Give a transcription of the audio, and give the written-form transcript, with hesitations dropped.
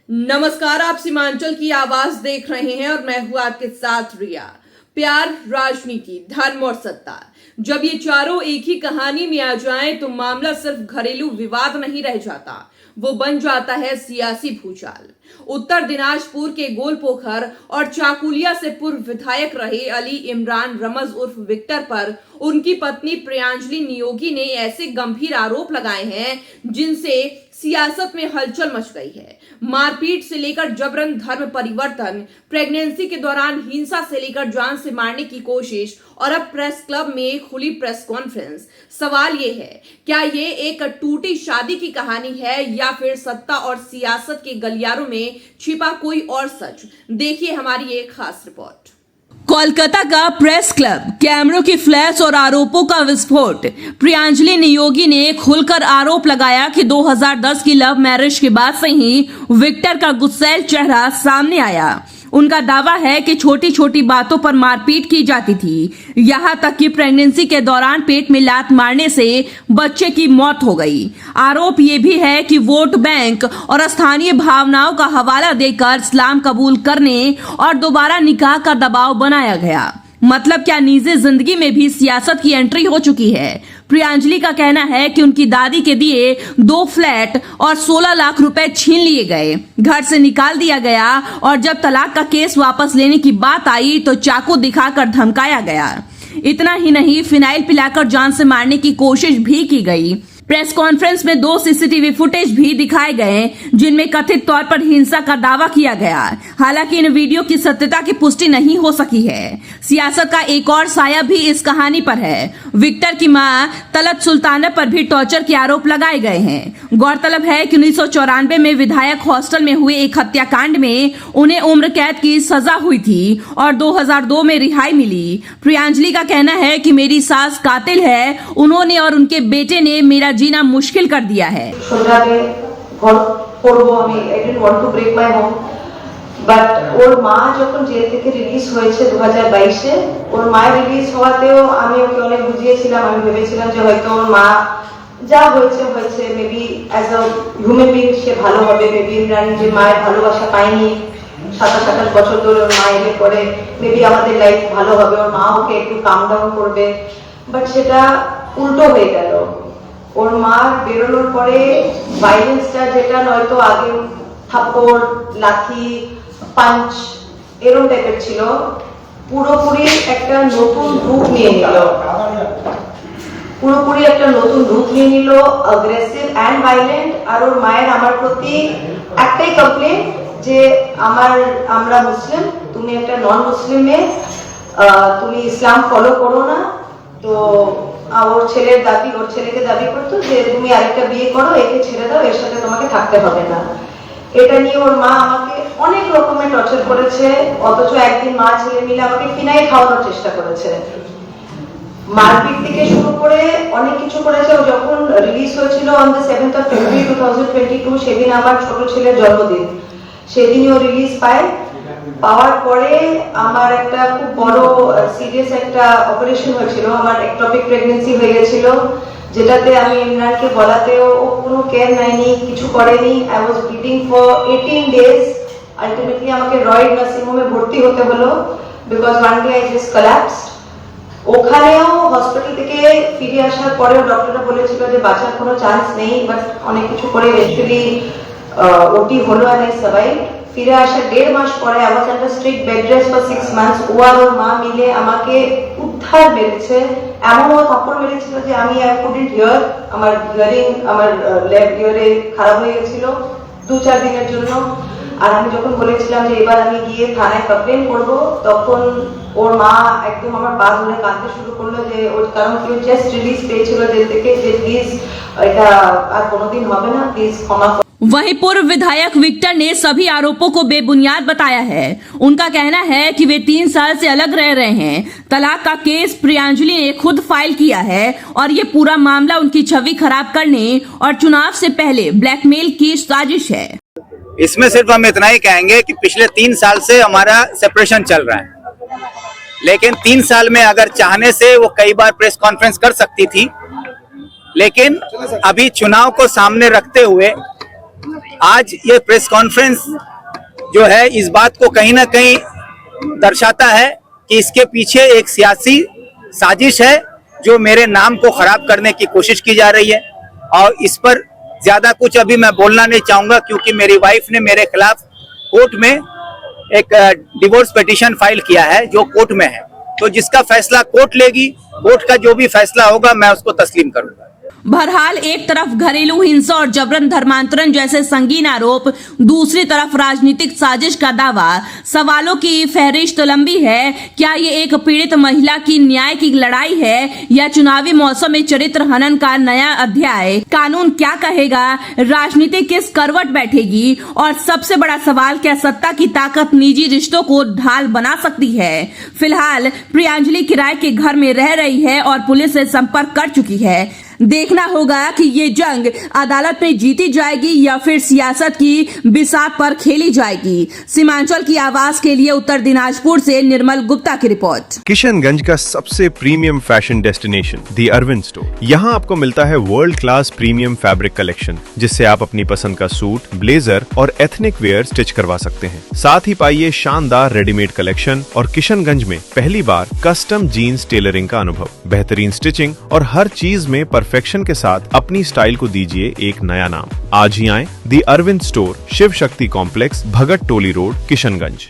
नमस्कार, आप सीमांचल की आवाज देख रहे हैं और मैं हूं आपके साथ रिया। प्यार, राजनीति, धर्म और सत्ता, जब ये चारों एक ही कहानी में आ जाएं तो मामला सिर्फ घरेलू विवाद नहीं रह जाता, वो बन जाता है सियासी भूचाल। उत्तर दिनाजपुर के गोलपोखर और चाकुलिया से पूर्व विधायक रहे अली इमरान रमज उर्फ विक्टर पर उनकी पत्नी प्रियांजलि नियोगी ने ऐसे गंभीर आरोप लगाए हैं जिनसे सियासत में हलचल मच गई है। मारपीट से लेकर जबरन धर्म परिवर्तन, प्रेगनेंसी के दौरान हिंसा से लेकर जान से मारने की कोशिश और अब प्रेस क्लब में खुली प्रेस कॉन्फ्रेंस। सवाल ये है, क्या ये एक टूटी शादी की कहानी है या फिर सत्ता और सियासत के गलियारों में छिपा कोई और सच? देखिए हमारी एक खास रिपोर्ट। कोलकाता का प्रेस क्लब, कैमरों की फ्लैश और आरोपों का विस्फोट। प्रियांजलि नियोगी ने खुलकर आरोप लगाया कि 2010 की लव मैरिज के बाद से ही विक्टर का गुस्सैल चेहरा सामने आया। उनका दावा है कि छोटी छोटी बातों पर मारपीट की जाती थी, यहां तक कि प्रेगनेंसी के दौरान पेट में लात मारने से बच्चे की मौत हो गई। आरोप ये भी है कि वोट बैंक और स्थानीय भावनाओं का हवाला देकर इस्लाम कबूल करने और दोबारा निकाह का दबाव बनाया गया। मतलब क्या निजी जिंदगी में भी सियासत की एंट्री हो चुकी है? प्रियांजलि का कहना है कि उनकी दादी के दिए 2 फ्लैट और 16 लाख रुपए छीन लिए गए, घर से निकाल दिया गया और जब तलाक का केस वापस लेने की बात आई तो चाकू दिखाकर धमकाया गया। इतना ही नहीं, फिनाइल पिलाकर जान से मारने की कोशिश भी की गई। प्रेस कॉन्फ्रेंस में 2 सीसीटीवी फुटेज भी दिखाए गए जिनमें कथित तौर पर हिंसा का दावा किया गया। हालांकि इन वीडियो की सत्यता की पुष्टि नहीं हो सकी है। सियासत का एक और साया भी इस कहानी पर है। विक्टर की मां तलत सुल्ताना पर भी टॉर्चर के आरोप लगाए गए हैं। गौरतलब है कि 1994 में विधायक हॉस्टल में हुए एक हत्याकांड में उन्हें उम्र कैद की सजा हुई थी और 2002 में रिहाई मिली। प्रियांजलि का कहना है कि मेरी सास कातिल है, उन्होंने और उनके बेटे ने मेरा जीना मुश्किल कर दिया है। বাট ওর মা যখন জেল থেকে রিলিজ হয়েছে 2022-এ, ওর মা রিলিজ হওয়াতেও আমি ওকে অনেক বুঝিয়েছিলাম। আমি ভেবেছিলাম যে হয়তো ওর মা যা হয়েছে হয়েছে, maybe as a human being সে ভালো হবে, মেবি ইমরান যে মায়ের ভালোবাসা পায়নি 27-28 বছর ধরে, ওর মা এলে পরে মেবি আমাদের লাইফ ভালো হবে, ওর মা ওকে একটু কাম ডাউন করবে। বাট সেটা উল্টো হয়ে গেল। ওর মা বেরোনোর পরে ভাইলেন্সটা, যেটা নয়তো আগে থাপ্পড়, লাঠি, পাঞ্চ এরকম টাইপের ছিল, পুরোপুরি একটা নতুন রূপ নিয়ে নিল। Aggressive and violent. আর ওর মায়ের আমার প্রতি একটাই কমপ্লেন যে আমরা মুসলিম, তুমি একটা নন মুসলিম মেয়ে, তুমি ইসলাম ফলো করো না। তো ওর ছেলেকে দাবি করতো যে তুমি আরেকটা বিয়ে করো, একে ছেড়ে দাও, এর সাথে তোমাকে থাকতে হবে না। এটা নিয়ে ওর মা আমাকে অনেক রকমের টর্চার করেছে। অথচ একদিন মা ছেলে মিলে আমাকে ফিনাইল খাওয়ানোর চেষ্টা করেছে। মারপিট থেকে শুরু করে অনেক কিছু করেছে। ও যখন রিলিজ হয়েছিল on the 7th of February 2022, সেদিন আমার ছোট ছেলের জন্মদিন, সেদিনই ও রিলিজ পায়। পাওয়ার পরে আমার একটা খুব বড় সিরিয়াস একটা অপারেশন হয়েছিল। আমার একটপিক প্রেগন্যান্সি হয়ে গেছিল, যেটাতে আমি ইমরানকে বলাতেও ও কোনো কেয়ার নেয়নি, কিছু করেনি। I was bleeding for 18 days। Ultimately আমাকে রয়্যাল নার্সিং হোমে ভর্তি হতে হলো because one day I just collapsed. ওখানেও হসপিটাল থেকে ফিরে আসার পরেও ডক্টররা বলেছিল যে বাঁচার কোনো চান্স নেই, বাট অনেক কিছু করে ইভেন্চুয়ালি ওটি হলো আর আই সার্ভাইভ। ফিরে আসার 1.5 মাস পরে I was under strict bed rest for 6 months। ও আর ওর মা মিলে আমাকে উদ্ধার মেরেছে। এমন ও থাপ্পড় মেরেছিল যে আমি আই কুডন্ট হিয়ার। আমার হিয়ারিং, আমার লেফট ইয়ারে খারাপ হয়ে গেছিল 2-4 দিনের জন্য। আর আমি যখন বলেছিলাম যে এবার আমি গিয়ে থানায় কমপ্লেন করব, তখন ওর মা একদম আমার পা ধরে কাঁদতে শুরু করলো, যে ওর কারণ কেউ জাস্ট রিলিজ পেয়েছিল জেল থেকে, যে প্লিজ এটা আর কোনোদিন হবে না, প্লিজ ক্ষমা। वहीं पूर्व विधायक विक्टर ने सभी आरोपों को बेबुनियाद बताया है। उनका कहना है कि वे 3 साल से अलग रह रहे हैं। तलाक का केस प्रियांजलि ने खुद फाइल किया है और ये पूरा मामला उनकी छवि खराब करने और चुनाव से पहले ब्लैकमेल की साजिश है। इसमें सिर्फ हम इतना ही कहेंगे कि पिछले 3 साल से हमारा सेपरेशन चल रहा है, लेकिन 3 साल में अगर चाहने से वो कई बार प्रेस कॉन्फ्रेंस कर सकती थी, लेकिन अभी चुनाव को सामने रखते हुए आज ये प्रेस कॉन्फ्रेंस जो है इस बात को कहीं ना कहीं दर्शाता है कि इसके पीछे एक सियासी साजिश है जो मेरे नाम को खराब करने की कोशिश की जा रही है। और इस पर ज्यादा कुछ अभी मैं बोलना नहीं चाहूंगा क्योंकि मेरी वाइफ ने मेरे खिलाफ कोर्ट में एक डिवोर्स पिटीशन फाइल किया है जो कोर्ट में है। तो जिसका फैसला कोर्ट लेगी, कोर्ट का जो भी फैसला होगा मैं उसको तस्लीम करूंगा। बहरहाल एक तरफ घरेलू हिंसा और जबरन धर्मांतरण जैसे संगीन आरोप, दूसरी तरफ राजनीतिक साजिश का दावा। सवालों की फहरिस्त लंबी है। क्या ये एक पीड़ित महिला की न्याय की लड़ाई है या चुनावी मौसम में चरित्र हनन का नया अध्याय? कानून क्या कहेगा? राजनीति किस करवट बैठेगी? और सबसे बड़ा सवाल, क्या सत्ता की ताकत निजी रिश्तों को ढाल बना सकती है? फिलहाल प्रियांजलि किराए के घर में रह रही है और पुलिस से संपर्क कर चुकी है। देखना होगा कि ये जंग अदालत में जीती जाएगी या फिर सियासत की बिसात पर खेली जाएगी। सीमांचल की आवाज के लिए उत्तर दिनाजपुर से निर्मल गुप्ता की रिपोर्ट। किशनगंज का सबसे प्रीमियम फैशन डेस्टिनेशन दी अरविंद स्टोर। यहाँ आपको मिलता है world class premium fabric collection जिससे आप अपनी पसंद का सूट, ब्लेजर और एथनिक वेयर स्टिच करवा सकते हैं। साथ ही पाइए शानदार रेडीमेड कलेक्शन और किशनगंज में पहली बार कस्टम जीन्स टेलरिंग का अनुभव। बेहतरीन स्टिचिंग और हर चीज में परफेक्शन के साथ अपनी स्टाइल को दीजिए एक नया नाम। आज ही आएं दी अरविंद स्टोर, शिव शक्ति कॉम्प्लेक्स, भगत टोली रोड, किशनगंज।